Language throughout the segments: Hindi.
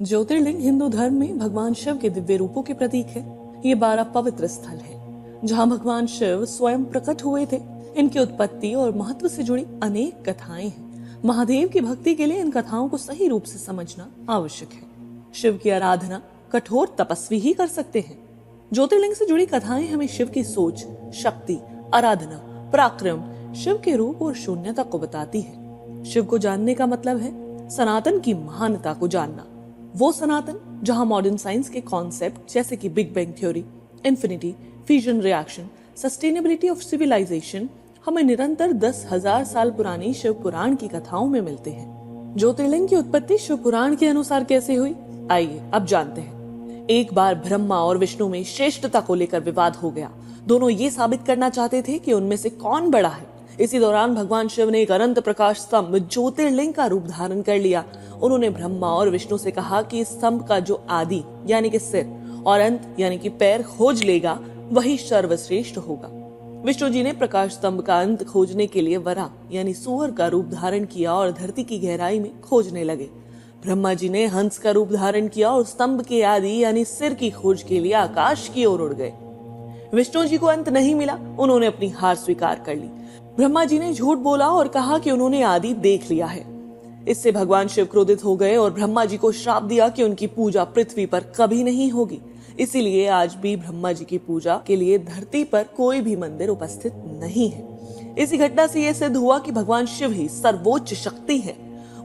ज्योतिर्लिंग हिंदू धर्म में भगवान शिव के दिव्य रूपों के प्रतीक है। ये 12 पवित्र स्थल है जहाँ भगवान शिव स्वयं प्रकट हुए थे। इनकी उत्पत्ति और महत्व से जुड़ी अनेक कथाएं हैं। महादेव की भक्ति के लिए इन कथाओं को सही रूप से समझना आवश्यक है। शिव की आराधना कठोर तपस्वी ही कर सकते हैं। ज्योतिर्लिंग से जुड़ी कथाएं हमें शिव की सोच, शक्ति, आराधना, पराक्रम, शिव के रूप और शून्यता को बताती है। शिव को जानने का मतलब है सनातन की महानता को जानना। वो सनातन जहां मॉडर्न साइंस के कॉन्सेप्ट जैसे कि big bang theory, infinity, fusion reaction, sustainability of civilization हमें निरंतर 10,000 साल पुरानी शिव पुराण की कथाओं में मिलते हैं। ज्योतिर्लिंग की उत्पत्ति शिव पुराण के अनुसार कैसे हुई, आइए अब जानते हैं। एक बार ब्रह्मा और विष्णु में श्रेष्ठता को लेकर विवाद हो गया। दोनों ये साबित करना चाहते थे कि उनमें से कौन बड़ा है। इसी दौरान भगवान शिव ने एक अनंत प्रकाश स्तंभ ज्योतिर्लिंग का रूप धारण कर लिया। उन्होंने ब्रह्मा और विष्णु से कहा कि इस स्तंभ का जो आदि यानी कि सिर और अंत यानी कि पैर खोज लेगा वही सर्वश्रेष्ठ होगा। विष्णु जी ने प्रकाश स्तंभ का अंत खोजने के लिए वरा यानी सुअर का रूप धारण किया और धरती की गहराई में खोजने लगे। ब्रह्मा जी ने हंस का रूप धारण किया और स्तंभ के आदि यानी सिर की खोज के लिए आकाश की ओर उड़ गए। विष्णु जी को अंत नहीं मिला, उन्होंने अपनी हार स्वीकार कर ली। ब्रह्मा जी ने झूठ बोला और कहा कि उन्होंने आदि देख लिया है। इससे भगवान शिव क्रोधित हो गए और ब्रह्मा जी को श्राप दिया कि उनकी पूजा पृथ्वी पर कभी नहीं होगी। इसीलिए आज भी ब्रह्मा जी की पूजा के लिए धरती पर कोई भी मंदिर उपस्थित नहीं है। इसी घटना से यह सिद्ध हुआ कि भगवान शिव ही सर्वोच्च शक्ति है।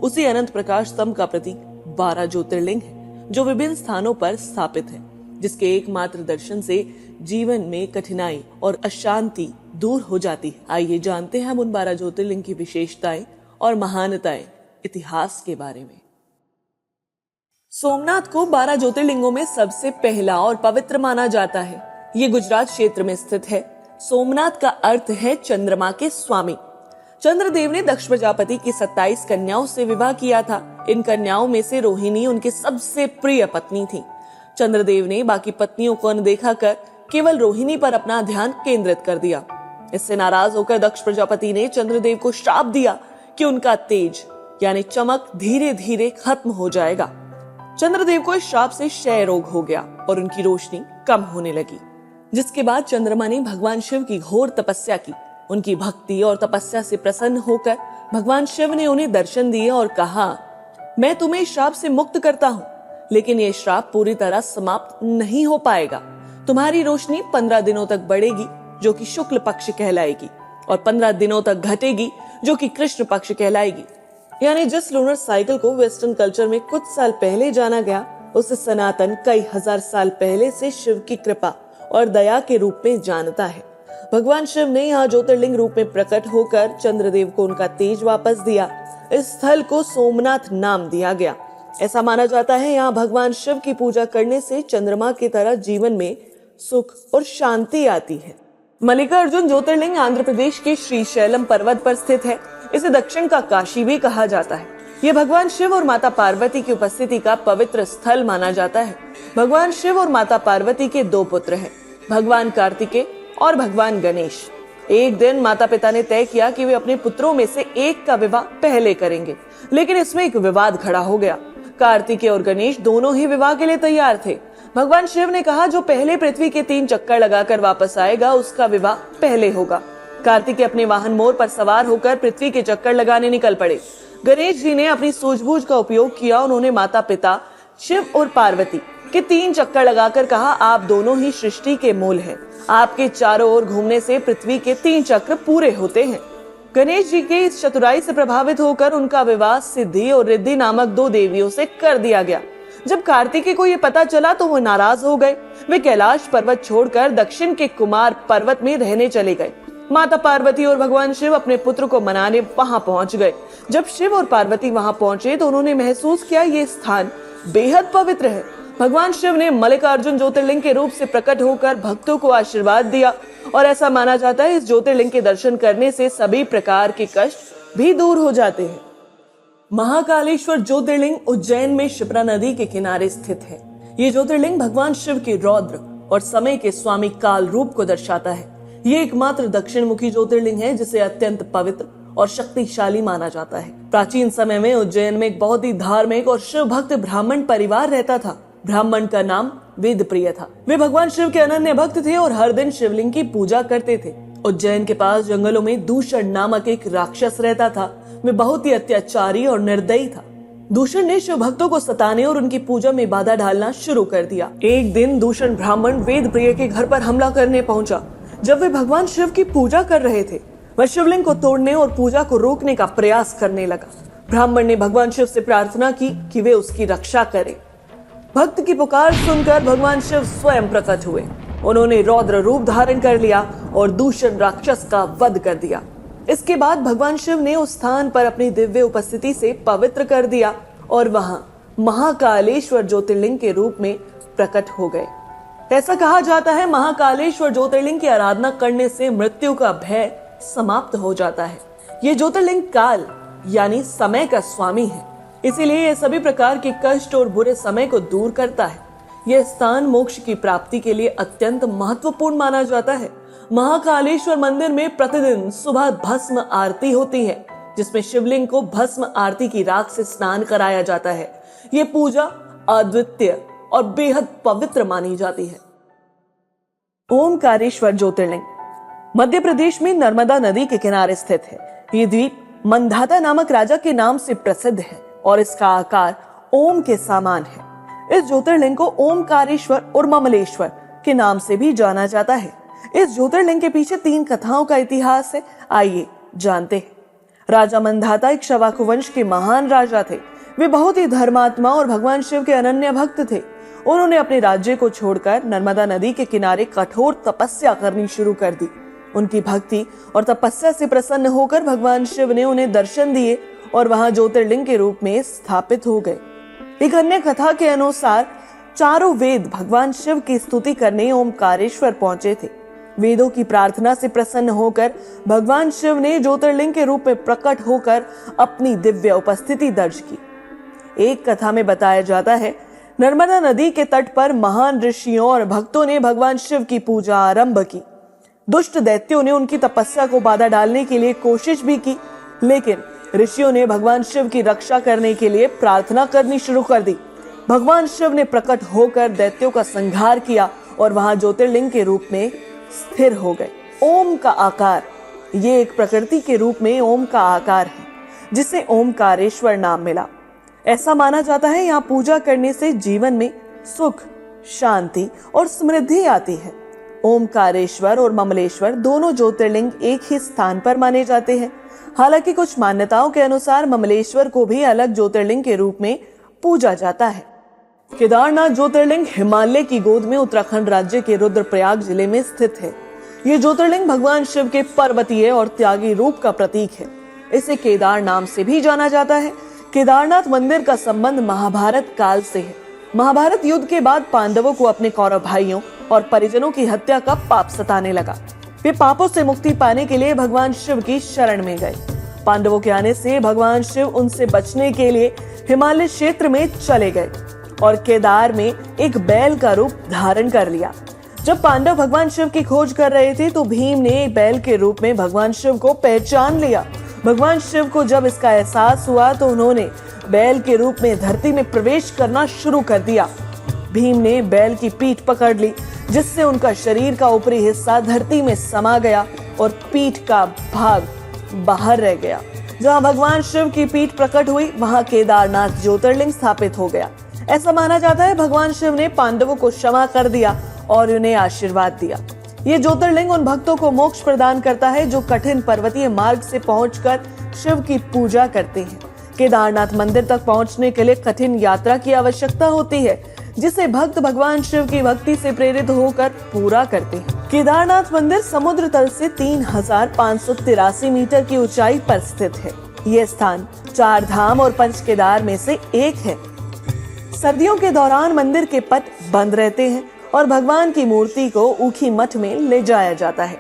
उसी अनंत प्रकाश स्तंभ का प्रतीक 12 ज्योतिर्लिंग है जो विभिन्न स्थानों पर स्थापित है, जिसके एकमात्र दर्शन से जीवन में कठिनाई और अशांति दूर हो जाती है। आइए जानते हैं हम उन 12 ज्योतिर्लिंग की विशेषताएं और महानताएं इतिहास के बारे में। सोमनाथ को 12 ज्योतिर्लिंगों में सबसे पहला और पवित्र माना जाता है। ये गुजरात क्षेत्र में स्थित है। सोमनाथ का अर्थ है चंद्रमा के स्वामी। चंद्रदेव ने दक्ष प्रजापति की 27 कन्याओं से विवाह किया था। इन कन्याओं में से रोहिणी उनकी सबसे प्रिय पत्नी थी। चंद्रदेव ने बाकी पत्नियों को अनदेखा कर केवल रोहिणी पर अपना ध्यान केंद्रित कर दिया। इससे नाराज होकर दक्ष प्रजापति ने चंद्रदेव को श्राप दिया कि उनका तेज यानी चमक धीरे धीरे खत्म हो जाएगा। चंद्रदेव को इस श्राप से क्षय रोग हो गया और उनकी रोशनी कम होने लगी, जिसके बाद चंद्रमा ने भगवान शिव की घोर तपस्या की। उनकी भक्ति और तपस्या से प्रसन्न होकर भगवान शिव ने उन्हें दर्शन दिए और कहा, मैं तुम्हें इस श्राप से मुक्त करता हूँ, लेकिन ये श्राप पूरी तरह समाप्त नहीं हो पाएगा। तुम्हारी रोशनी 15 दिनों तक बढ़ेगी जो कि शुक्ल पक्ष कहलाएगी और 15 दिनों तक घटेगी जो कि कृष्ण पक्ष कहलाएगी। यानी जिस लूनर साइकिल को वेस्टर्न कल्चर में कुछ साल पहले जाना गया, उसे सनातन कई हजार साल पहले से शिव की कृपा और दया के रूप में जानता है। भगवान शिव ने यहाँ ज्योतिर्लिंग रूप में प्रकट होकर चंद्रदेव को उनका तेज वापस दिया। इस स्थल को सोमनाथ नाम दिया गया। ऐसा माना जाता है यहाँ भगवान शिव की पूजा करने से चंद्रमा की तरह जीवन में सुख और शांति आती है। मल्लिकार्जुन ज्योतिर्लिंग आंध्र प्रदेश के श्रीशैलम पर्वत पर स्थित है। इसे दक्षिण का काशी भी कहा जाता है। यह भगवान शिव और माता पार्वती की उपस्थिति का पवित्र स्थल माना जाता है। भगवान शिव और माता पार्वती के 2 पुत्र हैं, भगवान कार्तिकेय और भगवान गणेश। एक दिन माता पिता ने तय किया कि वे अपने पुत्रों में से एक का विवाह पहले करेंगे, लेकिन इसमें एक विवाद खड़ा हो गया। कार्तिकेय और गणेश दोनों ही विवाह के लिए तैयार थे। भगवान शिव ने कहा, जो पहले पृथ्वी के 3 चक्कर लगाकर वापस आएगा उसका विवाह पहले होगा। कार्तिकेय अपने वाहन मोर पर सवार होकर पृथ्वी के चक्कर लगाने निकल पड़े। गणेश जी ने अपनी सूझबूझ का उपयोग किया। उन्होंने माता पिता शिव और पार्वती के 3 चक्कर लगाकर कहा, आप दोनों ही सृष्टि के मूल हैं। आपके चारों ओर घूमने से पृथ्वी के 3 चक्र पूरे होते हैं। गणेश जी के इस चतुराई से प्रभावित होकर उनका विवाह सिद्धि और रिद्धि नामक 2 देवियों से कर दिया गया। जब कार्तिकेय को ये पता चला तो वो नाराज हो गए। वे कैलाश पर्वत छोड़कर दक्षिण के कुमार पर्वत में रहने चले गए। माता पार्वती और भगवान शिव अपने पुत्र को मनाने वहां पहुंच गए। जब शिव और पार्वती वहां पहुंचे तो उन्होंने महसूस किया ये स्थान बेहद पवित्र है। भगवान शिव ने मल्लिकार्जुन ज्योतिर्लिंग के रूप से प्रकट होकर भक्तों को आशीर्वाद दिया और ऐसा माना जाता है इस ज्योतिर्लिंग के दर्शन करने से सभी प्रकार के कष्ट भी दूर हो जाते हैं। महाकालेश्वर ज्योतिर्लिंग उज्जैन में शिप्रा नदी के किनारे स्थित है। ये ज्योतिर्लिंग भगवान शिव के रौद्र और समय के स्वामी काल रूप को दर्शाता है। ये एकमात्र दक्षिण मुखी ज्योतिर्लिंग है जिसे अत्यंत पवित्र और शक्तिशाली माना जाता है। प्राचीन समय में उज्जैन में एक बहुत ही धार्मिक और शिव भक्त ब्राह्मण परिवार रहता था। ब्राह्मण का नाम वेदप्रिय था। वे भगवान शिव के अनन्य भक्त थे और हर दिन शिवलिंग की पूजा करते थे। उज्जैन के पास जंगलों में दूषण नामक एक राक्षस रहता था। वे बहुत ही अत्याचारी और निर्दयी था। दूषण ने शिव भक्तों को सताने और उनकी पूजा में बाधा डालना शुरू कर दिया। एक दिन दूषण ब्राह्मण वेदप्रिय के घर पर हमला करने पहुंचा। जब वे भगवान शिव की पूजा कर रहे थे, वह शिवलिंग को तोड़ने और पूजा को रोकने का प्रयास करने लगा। ब्राह्मण ने भगवान शिव से प्रार्थना की कि वे उसकी रक्षा करें। भक्त की पुकार सुनकर भगवान शिव स्वयं प्रकट हुए। उन्होंने रौद्र रूप धारण कर लिया और दूषण राक्षस का वध कर दिया। इसके बाद भगवान शिव ने उस स्थान पर अपनी दिव्य उपस्थिति से पवित्र कर दिया और वहां महाकालेश्वर ज्योतिर्लिंग के रूप में प्रकट हो गए। ऐसा कहा जाता है, महाकालेश्वर ज्योतिर्लिंग की आराधना करने से मृत्यु का भय समाप्त हो जाता है। ये ज्योतिर्लिंग काल यानी समय का स्वामी है, इसीलिए यह सभी प्रकार के कष्ट और बुरे समय को दूर करता है। यह स्थान मोक्ष की प्राप्ति के लिए अत्यंत महत्वपूर्ण माना जाता है। महाकालेश्वर मंदिर में प्रतिदिन सुबह भस्म आरती होती है, जिसमें शिवलिंग को भस्म आरती की राख से स्नान कराया जाता है। ये पूजा अद्वितीय और बेहद पवित्र मानी जाती है। ओमकारेश्वर ज्योतिर्लिंग मध्य प्रदेश में नर्मदा नदी के किनारे स्थित है। ये द्वीप मंधाता नामक राजा के नाम से प्रसिद्ध है और इसका आकार ओम के समान है। इस ज्योतिर्लिंग को ओमकारेश्वर और ममलेश्वर के नाम से भी जाना जाता है। इस ज्योतिर्लिंग के पीछे 3 कथाओं का इतिहास है। आइए जानते हैं। राजा मंधाता एक शवाकु वंश के महान राजा थे। वे बहुत ही धर्मात्मा और भगवान शिव के अनन्य भक्त थे। उन्होंने अपने राज्य को छोड़कर नर्मदा नदी के किनारे कठोर तपस्या करनी शुरू कर दी। उनकी भक्ति और तपस्या से प्रसन्न होकर भगवान शिव ने उन्हें दर्शन दिए और वहां ज्योतिर्लिंग के रूप में स्थापित हो गए। एक अन्य कथा के अनुसार चारों वेद भगवान शिव की स्तुति करने ओमकारेश्वर पहुंचे थे। वेदों की प्रार्थना से प्रसन्न होकर भगवान शिव ने ज्योतिर्लिंग के रूप में प्रकट होकर अपनी दिव्य उपस्थिति दर्ज की। एक कथा में बताया जाता है, नर्मदा नदी के तट पर महान ऋषियों और भक्तों ने भगवान शिव की पूजा आरंभ की। दुष्ट दैत्यों ने उनकी तपस्या को बाधा डालने के लिए कोशिश भी की, लेकिन ऋषियों ने भगवान शिव की रक्षा करने के लिए प्रार्थना करनी शुरू कर दी। भगवान शिव ने प्रकट होकर दैत्यों का संहार किया और वहां ज्योतिर्लिंग के रूप में स्थिर हो गए। ओम का आकार, ये एक प्रकृति के रूप में ओम का आकार है, जिसे ओमकारेश्वर नाम मिला। ऐसा माना जाता है, यहाँ पूजा करने से जीवन में सुख, शांति और समृद्धि आती है। ओमकारेश्वर और ममलेश्वर दोनों ज्योतिर्लिंग एक ही स्थान पर माने जाते हैं। हालांकि कुछ मान्यताओं के अनुसार ममलेश्वर को भी अलग ज्योतिर्लिंग के रूप में पूजा जाता है। केदारनाथ ज्योतिर्लिंग हिमालय की गोद में उत्तराखंड राज्य के रुद्रप्रयाग जिले में स्थित है। ये ज्योतिर्लिंग भगवान शिव के पर्वतीय और त्यागी रूप का प्रतीक है। इसे केदार नाम से भी जाना जाता है। केदारनाथ मंदिर का संबंध महाभारत काल से है। महाभारत युद्ध के बाद पांडवों को अपने कौरव भाइयों और परिजनों की हत्या का पाप सताने लगा। वे पापों से मुक्ति पाने के लिए भगवान शिव की शरण में गए। पांडवों के आने से भगवान शिव उनसे बचने के लिए हिमालय क्षेत्र में चले गए और केदार में एक बैल का रूप धारण कर लिया। जब पांडव भगवान शिव की खोज कर रहे थे तो भीम ने बैल के रूप में भगवान शिव को पहचान लिया। भगवान शिव को जब इसका एहसास हुआ तो उन्होंने बैल के रूप में धरती में प्रवेश करना शुरू कर दिया। भीम ने बैल की पीठ पकड़ ली, जिससे उनका शरीर का ऊपरी हिस्सा धरती में समा गया और पीठ का भाग बाहर रह गया। जहां भगवान शिव की पीठ प्रकट हुई, वहां केदारनाथ ज्योतिर्लिंग स्थापित हो गया। ऐसा माना जाता है, भगवान शिव ने पांडवों को क्षमा कर दिया और उन्हें आशीर्वाद दिया। ये ज्योतिर्लिंग उन भक्तों को मोक्ष प्रदान करता है जो कठिन पर्वतीय मार्ग से पहुंचकर शिव की पूजा करते हैं। केदारनाथ मंदिर तक पहुंचने के लिए कठिन यात्रा की आवश्यकता होती है, जिसे भक्त भगवान शिव की भक्ति से प्रेरित होकर पूरा करते हैं। केदारनाथ मंदिर समुद्र तल से 3583 मीटर की ऊंचाई पर स्थित है। यह स्थान 4 धाम और 5 केदार में से एक है। सर्दियों के दौरान मंदिर के पट बंद रहते हैं और भगवान की मूर्ति को ऊखी मठ में ले जाया जाता है।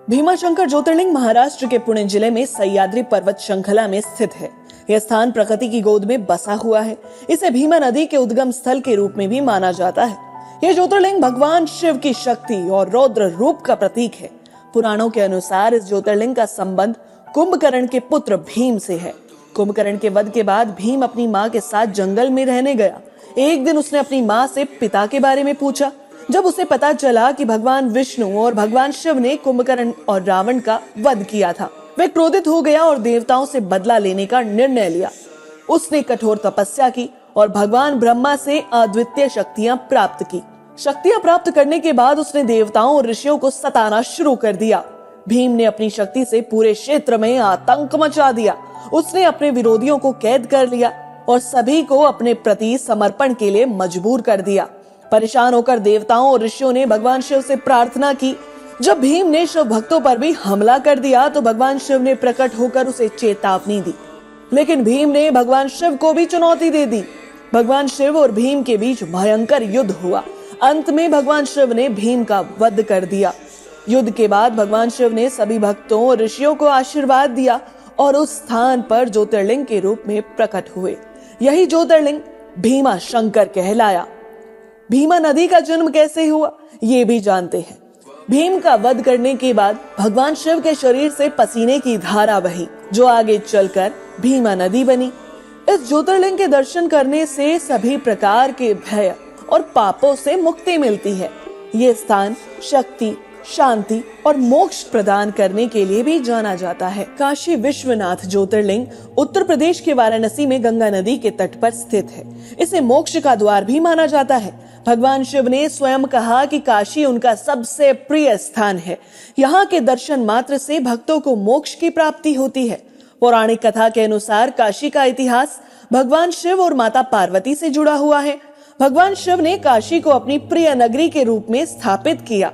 भीमाशंकर ज्योतिर्लिंग महाराष्ट्र के पुणे जिले में सह्याद्री पर्वत श्रृंखला में स्थित है। यह स्थान प्रकृति की गोद में बसा हुआ है। इसे भीमा नदी के उद्गम स्थल के रूप में भी माना जाता है। यह ज्योतिर्लिंग भगवान शिव की शक्ति और रौद्र रूप का प्रतीक है। पुराणों के अनुसार इस ज्योतिर्लिंग का संबंध कुंभकर्ण के पुत्र भीम से है। कुंभकर्ण के वध के बाद भीम अपनी माँ के साथ जंगल में रहने गया। एक दिन उसने अपनी माँ से पिता के बारे में पूछा। जब उसे पता चला कि भगवान विष्णु और भगवान शिव ने कुंभकर्ण और रावण का वध किया था, वह क्रोधित हो गया और देवताओं से बदला लेने का निर्णय लिया। उसने कठोर तपस्या की और भगवान ब्रह्मा से अद्वितीय शक्तियां प्राप्त की। शक्तियां प्राप्त करने के बाद उसने देवताओं और ऋषियों को सताना शुरू कर दिया। भीम ने अपनी शक्ति से पूरे क्षेत्र में आतंक मचा दिया। उसने अपने विरोधियों को कैद कर लिया और सभी को अपने प्रति समर्पण के लिए मजबूर कर दिया। परेशान होकर देवताओं और ऋषियों ने भगवान शिव से प्रार्थना की। जब भीम ने शिव भक्तों पर भी हमला कर दिया तो भगवान शिव ने प्रकट होकर उसे चेतावनी दी, लेकिन भीम ने भगवान शिव को भी चुनौती दे दी। भगवान शिव और भीम के बीच भयंकर युद्ध हुआ। अंत में भगवान शिव ने भीम का वध कर दिया। युद्ध के बाद भगवान शिव ने सभी भक्तों और ऋषियों को आशीर्वाद दिया और उस स्थान पर ज्योतिर्लिंग के रूप में प्रकट हुए। यही ज्योतिर्लिंग भीमा शंकर कहलाया। भीमा नदी का जन्म कैसे हुआ, ये भी जानते हैं। भीम का वध करने के बाद भगवान शिव के शरीर से पसीने की धारा बही, जो आगे चलकर भीमा नदी बनी। इस ज्योतिर्लिंग के दर्शन करने से सभी प्रकार के भय और पापों से मुक्ति मिलती है। ये स्थान शक्ति, शांति और मोक्ष प्रदान करने के लिए भी जाना जाता है। काशी विश्वनाथ ज्योतिर्लिंग उत्तर प्रदेश के वाराणसी में गंगा नदी के तट पर स्थित है। इसे मोक्ष का द्वार भी माना जाता है। भगवान शिव ने स्वयं कहा कि काशी उनका सबसे प्रिय स्थान है। यहाँ के दर्शन मात्र से भक्तों को मोक्ष की प्राप्ति होती है। पौराणिक कथा के अनुसार काशी का इतिहास भगवान शिव और माता पार्वती से जुड़ा हुआ है। भगवान शिव ने काशी को अपनी प्रिय नगरी के रूप में स्थापित किया।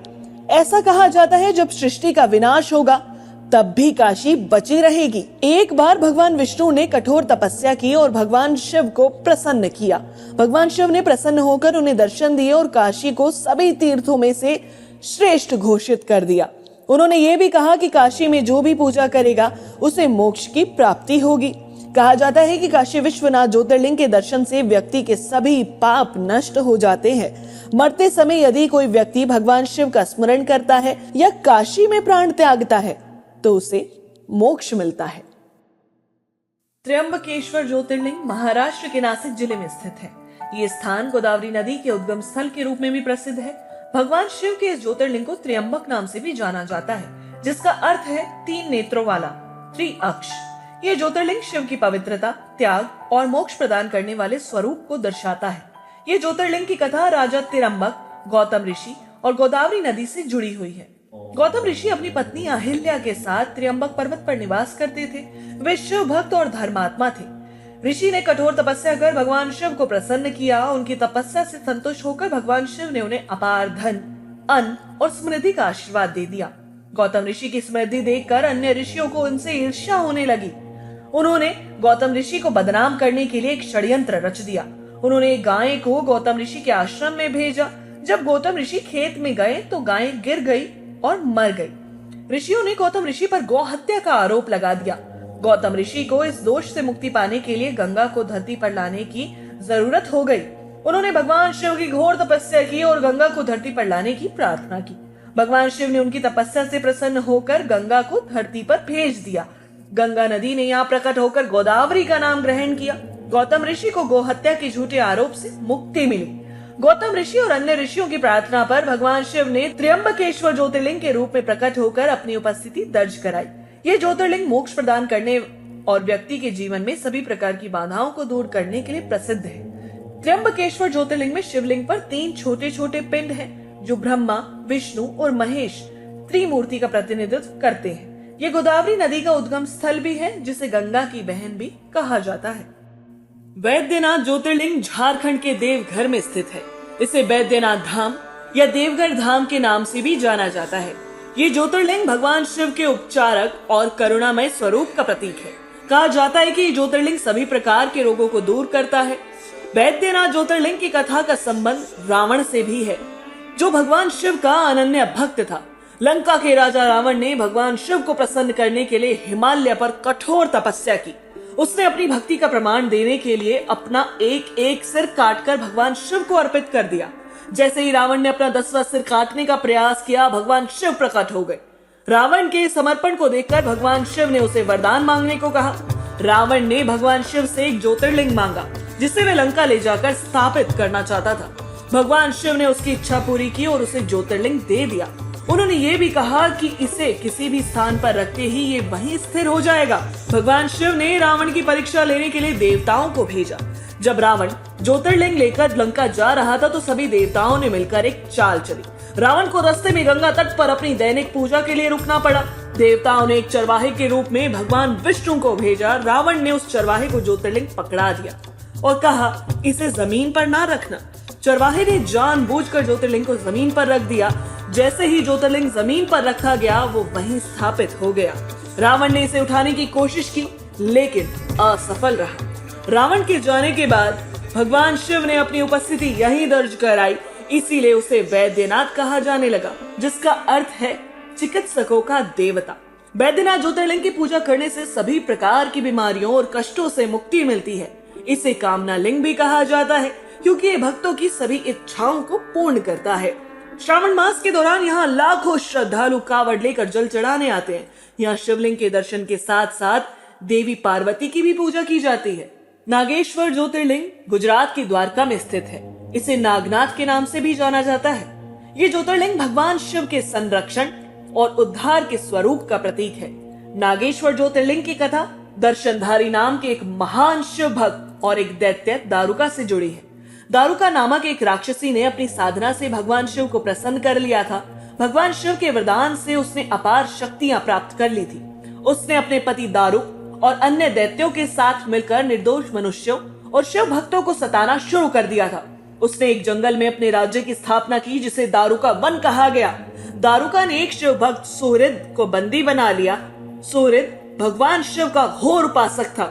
ऐसा कहा जाता है जब सृष्टि का विनाश होगा तब भी काशी बची रहेगी। एक बार भगवान विष्णु ने कठोर तपस्या की और भगवान शिव को प्रसन्न किया। भगवान शिव ने प्रसन्न होकर उन्हें दर्शन दिए और काशी को सभी तीर्थों में से श्रेष्ठ घोषित कर दिया। उन्होंने ये भी कहा कि काशी में जो भी पूजा करेगा उसे मोक्ष की प्राप्ति होगी। कहा जाता है कि काशी विश्वनाथ ज्योतिर्लिंग के दर्शन से व्यक्ति के सभी पाप नष्ट हो जाते हैं। मरते समय यदि कोई व्यक्ति भगवान शिव का स्मरण करता है या काशी में प्राण त्यागता है तो उसे मोक्ष मिलता है। त्र्यंबकेश्वर ज्योतिर्लिंग महाराष्ट्र के नासिक जिले में स्थित है। ये स्थान गोदावरी नदी के उद्गम स्थल के रूप में भी प्रसिद्ध है। भगवान शिव के इस ज्योतिर्लिंग को त्र्यंबक नाम से भी जाना जाता है, जिसका अर्थ है 3 नेत्रों वाला, त्रिअक्ष। ये ज्योतिर्लिंग शिव की पवित्रता, त्याग और मोक्ष प्रदान करने वाले स्वरूप को दर्शाता है। ये ज्योतिर्लिंग की कथा राजा तिरंबक, गौतम ऋषि और गोदावरी नदी से जुड़ी हुई है। गौतम ऋषि अपनी पत्नी अहिल्या के साथ त्र्यंबक पर्वत पर निवास करते थे। वे शिव भक्त और धर्मात्मा थे। ऋषि ने कठोर तपस्या कर भगवान शिव को प्रसन्न किया। उनकी तपस्या से संतुष्ट होकर भगवान शिव ने उन्हें अपार धन, अन्न और समृद्धि का आशीर्वाद दे दिया। गौतम ऋषि की समृद्धि देखकर अन्य ऋषियों को उनसे ईर्ष्या होने लगी। उन्होंने गौतम ऋषि को बदनाम करने के लिए एक षड्यंत्र रच दिया। उन्होंने एक गाय को गौतम ऋषि के आश्रम में भेजा। जब गौतम ऋषि खेत में गए तो गाय गिर गई और मर गई। ऋषियों ने गौतम ऋषि पर गौ हत्या का आरोप लगा दिया। गौतम ऋषि को इस दोष से मुक्ति पाने के लिए गंगा को धरती पर लाने की जरूरत हो गई। उन्होंने भगवान शिव की घोर तपस्या की और गंगा को धरती पर लाने की प्रार्थना की। भगवान शिव ने उनकी तपस्या से प्रसन्न होकर गंगा को धरती पर भेज दिया। गंगा नदी ने यहाँ प्रकट होकर गोदावरी का नाम ग्रहण किया। गौतम ऋषि को गौ हत्या के झूठे आरोप से मुक्ति मिली। गौतम ऋषि और अन्य ऋषियों की प्रार्थना पर भगवान शिव ने त्र्यंबकेश्वर ज्योतिर्लिंग के रूप में प्रकट होकर अपनी उपस्थिति दर्ज कराई। ये ज्योतिर्लिंग मोक्ष प्रदान करने और व्यक्ति के जीवन में सभी प्रकार की बाधाओं को दूर करने के लिए प्रसिद्ध है। त्र्यंबकेश्वर ज्योतिर्लिंग में शिवलिंग पर 3 छोटे छोटे पिंड हैं, जो ब्रह्मा, विष्णु और महेश त्रिमूर्ति का प्रतिनिधित्व करते हैं। ये गोदावरी नदी का उद्गम स्थल भी है, जिसे गंगा की बहन भी कहा जाता है। वैद्यनाथ ज्योतिर्लिंग झारखंड के देवघर में स्थित है। इसे वैद्यनाथ धाम या देवघर धाम के नाम से भी जाना जाता है। ये ज्योतिर्लिंग भगवान शिव के उपचारक और करुणामय स्वरूप का प्रतीक है। कहा जाता है कि ये ज्योतिर्लिंग सभी प्रकार के रोगों को दूर करता है। वैद्यनाथ ज्योतिर्लिंग की कथा का संबंध रावण से भी है, जो भगवान शिव का अनन्य भक्त था। लंका के राजा रावण ने भगवान शिव को प्रसन्न करने के लिए हिमालय पर कठोर तपस्या की। उसने अपनी भक्ति का प्रमाण देने के लिए अपना एक एक सिर काटकर भगवान शिव को अर्पित कर दिया। जैसे ही रावण ने अपना 10वां सिर काटने का प्रयास किया, भगवान शिव प्रकट हो गए। रावण के समर्पण को देखकर भगवान शिव ने उसे वरदान मांगने को कहा। रावण ने भगवान शिव से एक ज्योतिर्लिंग मांगा जिसे वे लंका ले जाकर स्थापित करना चाहता था। भगवान शिव ने उसकी इच्छा पूरी की और उसे ज्योतिर्लिंग दे दिया। उन्होंने ये भी कहा कि इसे किसी भी स्थान पर रखते ही ये वहीं स्थिर हो जाएगा। भगवान शिव ने रावण की परीक्षा लेने के लिए देवताओं को भेजा। जब रावण ज्योतिर्लिंग लेकर लंका जा रहा था तो सभी देवताओं ने मिलकर एक चाल चली। रावण को रास्ते में गंगा तट पर अपनी दैनिक पूजा के लिए रुकना पड़ा। देवताओं ने एक चरवाहे के रूप में भगवान विष्णु को भेजा। रावण ने उस चरवाहे को ज्योतिर्लिंग पकड़ा दिया और कहा, इसे जमीन पर ना रखना। चरवाहे ने जानबूझकर ज्योतिर्लिंग को जमीन पर रख दिया। जैसे ही ज्योतिर्लिंग जमीन पर रखा गया वो वहीं स्थापित हो गया। रावण ने इसे उठाने की कोशिश की लेकिन असफल रहा। रावण के जाने के बाद भगवान शिव ने अपनी उपस्थिति यहीं दर्ज कराई, इसीलिए उसे वैद्यनाथ कहा जाने लगा, जिसका अर्थ है चिकित्सकों का देवता। वैद्यनाथ ज्योतिर्लिंग की पूजा करने से सभी प्रकार की बीमारियों और कष्टों से मुक्ति मिलती है। इसे कामना लिंग भी कहा जाता है क्योंकि ये भक्तों की सभी इच्छाओं को पूर्ण करता है। श्रावण मास के दौरान यहाँ लाखों श्रद्धालु कावड़ लेकर जल चढ़ाने आते हैं। यहाँ शिवलिंग के दर्शन के साथ साथ देवी पार्वती की भी पूजा की जाती है। नागेश्वर ज्योतिर्लिंग गुजरात के द्वारका में स्थित है। इसे नागनाथ के नाम से भी जाना जाता है। ये ज्योतिर्लिंग भगवान शिव के संरक्षण और उद्धार के स्वरूप का प्रतीक है। नागेश्वर ज्योतिर्लिंग की कथा दर्शनधारी नाम के एक महान शिव भक्त और एक दैत्य दारुका से जुड़ी है। दारुका नामक एक राक्षसी ने अपनी साधना से भगवान शिव को प्रसन्न कर लिया था। भगवान शिव के वरदान से उसने अपार शक्तियां प्राप्त कर ली थी। उसने अपने पति दारुक और अन्य दैत्यों के साथ मिलकर निर्दोष मनुष्यों और शिव भक्तों को सताना शुरू कर दिया था। उसने एक जंगल में अपने राज्य की स्थापना की जिसे दारुका वन कहा गया। दारुका ने एक शिव भक्त सुहृद को बंदी बना लिया। सुहृद भगवान शिव का घोर उपासक था।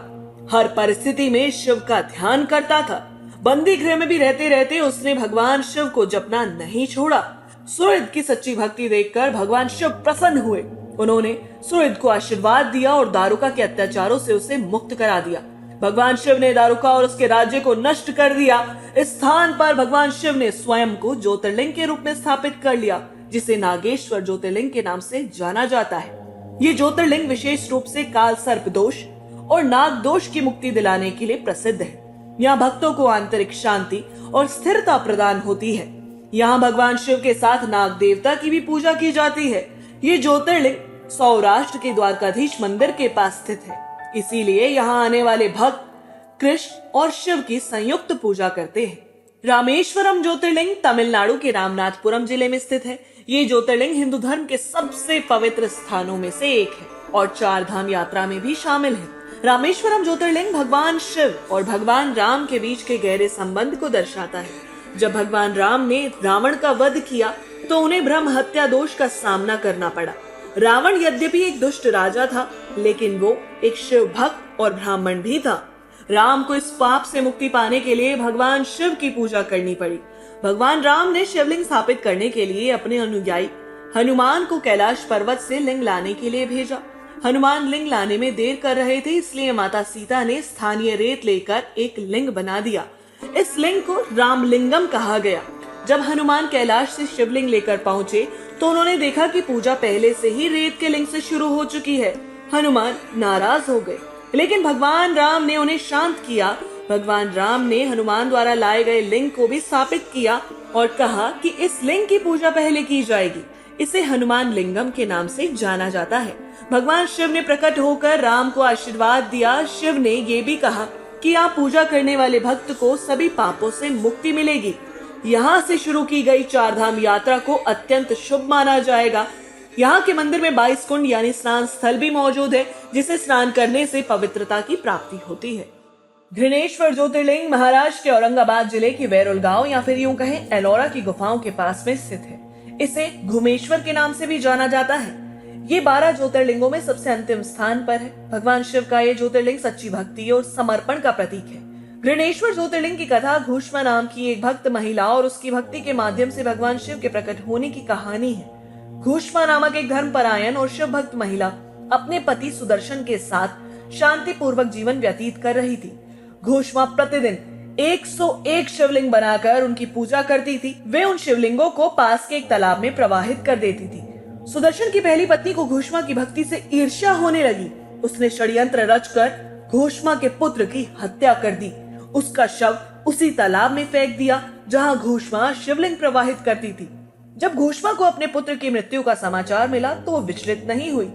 हर परिस्थिति में शिव का ध्यान करता था। बंदी गृह में भी रहते रहते उसने भगवान शिव को जपना नहीं छोड़ा। सुहृद की सच्ची भक्ति देखकर भगवान शिव प्रसन्न हुए। उन्होंने सुहृद को आशीर्वाद दिया और दारुका के अत्याचारों से उसे मुक्त करा दिया। भगवान शिव ने दारुका और उसके राज्य को नष्ट कर दिया। इस स्थान पर भगवान शिव ने स्वयं को ज्योतिर्लिंग के रूप में स्थापित कर लिया, जिसे नागेश्वर ज्योतिर्लिंग के नाम से जाना जाता है। ये ज्योतिर्लिंग विशेष रूप से काल सर्प दोष और नाग दोष की मुक्ति दिलाने के लिए प्रसिद्ध है। यहाँ भक्तों को आंतरिक शांति और स्थिरता प्रदान होती है। यहाँ भगवान शिव के साथ नाग देवता की भी पूजा की जाती है। ये ज्योतिर्लिंग सौराष्ट्र के द्वारकाधीश मंदिर के पास स्थित है, इसीलिए यहाँ आने वाले भक्त कृष्ण और शिव की संयुक्त पूजा करते हैं। रामेश्वरम ज्योतिर्लिंग तमिलनाडु के रामनाथपुरम जिले में स्थित है। ये ज्योतिर्लिंग हिंदू धर्म के सबसे पवित्र स्थानों में से एक है और 4 धाम यात्रा में भी शामिल है। रामेश्वरम ज्योतिर्लिंग भगवान शिव और भगवान राम के बीच के गहरे संबंध को दर्शाता है। जब भगवान राम ने रावण का वध किया तो उन्हें ब्रह्म हत्या दोष का सामना करना पड़ा। रावण यद्यपि एक दुष्ट राजा था, लेकिन वो एक शिव भक्त और ब्राह्मण भी था। राम को इस पाप से मुक्ति पाने के लिए भगवान शिव की पूजा करनी पड़ी। भगवान राम ने शिवलिंग स्थापित करने के लिए अपने अनुयायी हनुमान को कैलाश पर्वत से लिंग लाने के लिए भेजा। हनुमान लिंग लाने में देर कर रहे थे, इसलिए माता सीता ने स्थानीय रेत लेकर एक लिंग बना दिया। इस लिंग को रामलिंगम कहा गया। जब हनुमान कैलाश से शिवलिंग लेकर पहुंचे तो उन्होंने देखा कि पूजा पहले से ही रेत के लिंग से शुरू हो चुकी है। हनुमान नाराज हो गए, लेकिन भगवान राम ने उन्हें शांत किया। भगवान राम ने हनुमान द्वारा लाए गए लिंग को भी स्थापित किया और कहा कि इस लिंग की पूजा पहले की जाएगी। इसे हनुमान लिंगम के नाम से जाना जाता है। भगवान शिव ने प्रकट होकर राम को आशीर्वाद दिया। शिव ने ये भी कहा कि यहाँ पूजा करने वाले भक्त को सभी पापों से मुक्ति मिलेगी। यहाँ से शुरू की गई 4 धाम यात्रा को अत्यंत शुभ माना जाएगा। यहाँ के मंदिर में 22 कुंड यानी स्नान स्थल भी मौजूद है, जिसे स्नान करने से पवित्रता की प्राप्ति होती है। घृणेश्वर ज्योतिर्लिंग महाराष्ट्र के औरंगाबाद जिले के वैरोल गांव या फिर यूं कहें एलोरा की गुफाओं के पास में स्थित है। इसे घुमेश्वर के नाम से भी जाना जाता है। ये 12 ज्योतिर्लिंगों में सबसे अंतिम स्थान पर है। भगवान शिव का ये ज्योतिर्लिंग सच्ची भक्ति और समर्पण का प्रतीक है। घृणेश्वर ज्योतिर्लिंग की कथा घूष्मा नाम की एक भक्त महिला और उसकी भक्ति के माध्यम से भगवान शिव के प्रकट होने की कहानी है। घूष्मा नामक एक धर्मपरायण और शिव भक्त महिला अपने पति सुदर्शन के साथ शांति पूर्वक जीवन व्यतीत कर रही थी। घूष्मा प्रतिदिन 101 शिवलिंग बनाकर उनकी पूजा करती थी। वे उन शिवलिंगों को पास के एक तालाब में प्रवाहित कर देती थी। सुदर्शन की पहली पत्नी को घोषमा की भक्ति से ईर्ष्या होने लगी। उसने षड्यंत्र रचकर घोषमा के पुत्र की हत्या कर दी। उसका शव उसी तालाब में फेंक दिया जहां घोषमा शिवलिंग प्रवाहित करती थी। जब घोषमा को अपने पुत्र की मृत्यु का समाचार मिला तो वो विचलित नहीं हुई।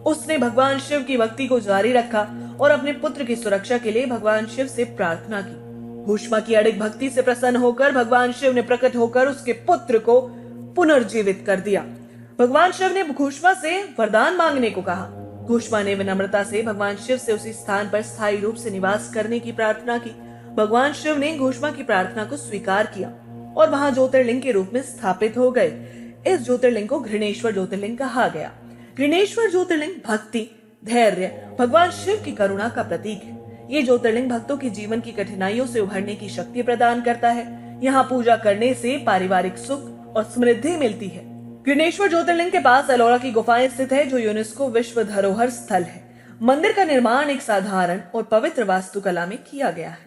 उसने भगवान शिव की भक्ति को जारी रखा और अपने पुत्र की सुरक्षा के लिए भगवान शिव से प्रार्थना की। घोषमा की अडिग भक्ति से प्रसन्न होकर भगवान शिव ने प्रकट होकर उसके पुत्र को पुनर्जीवित कर दिया। भगवान शिव ने घोषमा से वरदान मांगने को कहा। घोषमा ने विनम्रता से भगवान शिव से उसी स्थान पर स्थायी रूप से निवास करने की प्रार्थना की। भगवान शिव ने घोषमा की प्रार्थना को स्वीकार किया और वहां ज्योतिर्लिंग के रूप में स्थापित हो गए। इस ज्योतिर्लिंग को घृणेश्वर ज्योतिर्लिंग कहा गया। घृणेश्वर ज्योतिर्लिंग भक्ति, धैर्य, भगवान शिव की करुणा का प्रतीक है। ये ज्योतिर्लिंग भक्तों के जीवन की कठिनाइयों से उभरने की शक्ति प्रदान करता है। यहाँ पूजा करने से पारिवारिक सुख और समृद्धि मिलती है। घृणेश्वर ज्योतिर्लिंग के पास एलोरा की गुफाएं स्थित है जो यूनेस्को विश्व धरोहर स्थल है। मंदिर का निर्माण एक साधारण और पवित्र वास्तुकला में किया गया है।